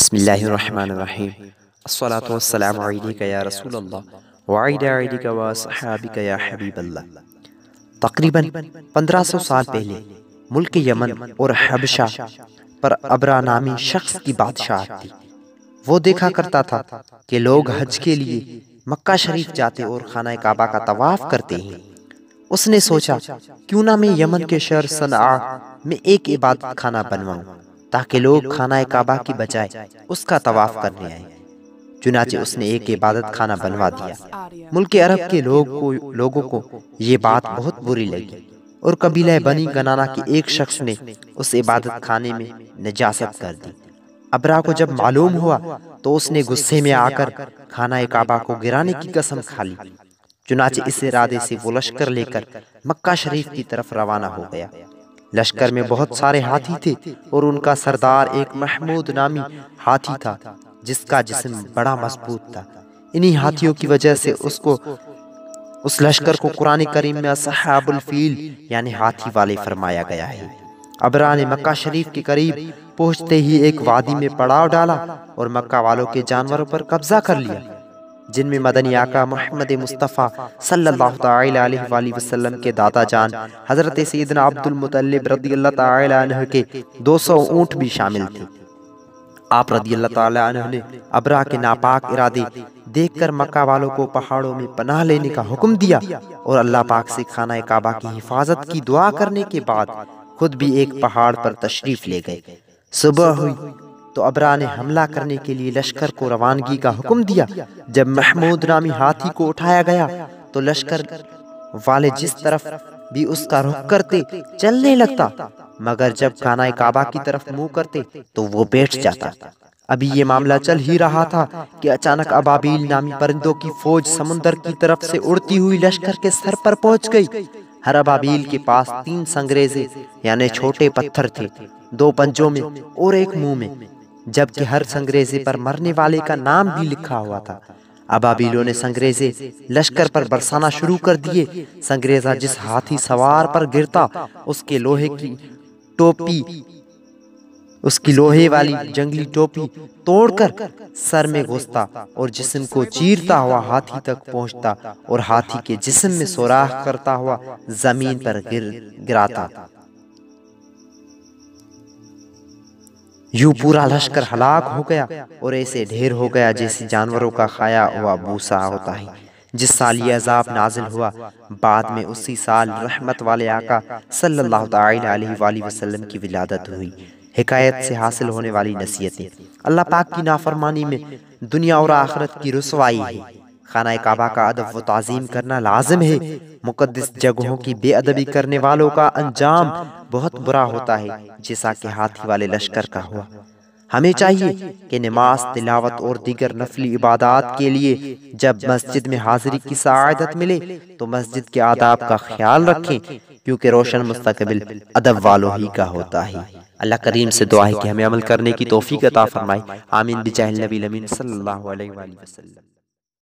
بسم اللہ الرحمن الرحیم الصلاة والسلام علیکہ یا رسول اللہ وعلی آلک و صحابک یا حبیب اللہ۔ تقریباً 1500 سال پہلے ملک یمن اور حبشہ پر ابرا نامی شخص کی بادشاہت تھی۔ وہ دیکھا کرتا تھا کہ لوگ حج کے لیے مکہ شریف جاتے اور خانہ کعبہ کا طواف کرتے ہیں۔ اس نے سوچا کیوں نہ میں یمن کے شہر صنعاء میں ایک عبادت خانہ بنواؤں تاکہ لوگ خانہ کعبہ کی بجائے اس کا طواف کرنے آئیں۔ چنانچہ اس نے ایک عبادت خانہ بنوا دیا۔ ملک عرب کے لوگوں کو یہ بات بہت بری لگی اور قبیلہ بنی کنانہ کے ایک شخص نے اس عبادت خانے میں نجاست کر دی۔ ابرا کو جب معلوم ہوا تو اس نے غصے میں آ کر خانہ کعبہ کو گرانے کی قسم کھا لی۔ چنانچہ اس ارادے سے وہ لشکر لے کر مکہ شریف کی طرف روانہ ہو گیا۔ لشکر میں بہت سارے ہاتھی تھے اور ان کا سردار ایک محمود نامی ہاتھی تھا جس کا جسم بڑا مضبوط تھا۔ انہی ہاتھیوں کی وجہ سے اس لشکر کو قرآن کریم میں اصحاب الفیل یعنی ہاتھی والے فرمایا گیا ہے۔ ابرا نے مکہ شریف کے قریب پہنچتے ہی ایک وادی میں پڑاؤ ڈالا اور مکہ والوں کے جانوروں پر قبضہ کر لیا، جن میں مدنی آقا محمد مصطفیٰ صلی اللہ تعالی علیہ وآلہ وسلم کے دادا جان حضرت سیدنا عبد المطلب رضی اللہ تعالی عنہ کے 200 اونٹ بھی شامل تھے۔ آپ رضی اللہ تعالی عنہ نے ابرا کے ناپاک ارادے دیکھ کر مکہ والوں کو پہاڑوں میں پناہ لینے کا حکم دیا اور اللہ پاک سے خانہ کعبہ کی حفاظت کی دعا کرنے کے بعد خود بھی ایک پہاڑ پر تشریف لے گئے۔ صبح ہوئی تو ابرا نے حملہ کرنے کے لیے لشکر کو روانگی کا حکم دیا۔ جب محمود نامی ہاتھی کو اٹھایا گیا تو لشکر والے جس طرف بھی اس کا رخ کرتے چلنے لگتا، مگر جب خانہ کعبہ کی طرف منہ کرتے تو وہ بیٹھ جاتا۔ ابھی یہ معاملہ چل ہی رہا تھا کہ اچانک ابابیل نامی پرندوں کی فوج سمندر کی طرف سے اڑتی ہوئی لشکر کے سر پر پہنچ گئی۔ ہر ابابیل کے پاس 3 سنگریزے یعنی چھوٹے پتھر تھے، 2 پنجوں میں اور ایک منہ میں، جبکہ ہر سنگریزے پر مرنے والے کا نام بھی لکھا ہوا تھا۔ ابابیلوں نے سنگریزے لشکر پر برسانا شروع کر دیے۔ سنگریزہ جس ہاتھی سوار پر گرتا اس کی لوہے والی جنگلی ٹوپی توڑ کر سر میں گھستا اور جسم کو چیرتا ہوا ہاتھی تک پہنچتا اور ہاتھی کے جسم میں سوراخ کرتا ہوا زمین پر گراتا۔ یوں پورا لشکر ہلاک ہو گیا اور ایسے ڈھیر ہو گیا جیسے جانوروں کا کھایا ہوا بھوسا ہوتا ہے۔ جس سال یہ عذاب نازل ہوا بعد میں اسی سال رحمت والے آقا صلی اللہ تعالی علیہ وآلہ وسلم کی ولادت ہوئی۔ حکایت سے حاصل ہونے والی نصیحتیں: اللہ پاک کی نافرمانی میں دنیا اور آخرت کی رسوائی ہے۔ خانہ کعبہ کا ادب و تعظیم کرنا لازم ہے۔ مقدس جگہوں کی بے ادبی کرنے والوں کا انجام بہت برا ہوتا ہے، جیسا کہ ہاتھی والے لشکر کا ہوا۔ ہمیں چاہیے کہ نماز، تلاوت اور دیگر نفلی عبادات کے لیے جب مسجد میں حاضری کی سعادت ملے تو مسجد کے آداب کا خیال رکھیں، کیونکہ روشن مستقبل ادب والوں ہی کا ہوتا ہے۔ اللہ کریم سے دعا ہے کہ ہمیں عمل کرنے کی توفیق عطا فرمائے۔ آمین بجاہ النبی الامین صلی اللہ علیہ وآلہ وسلم۔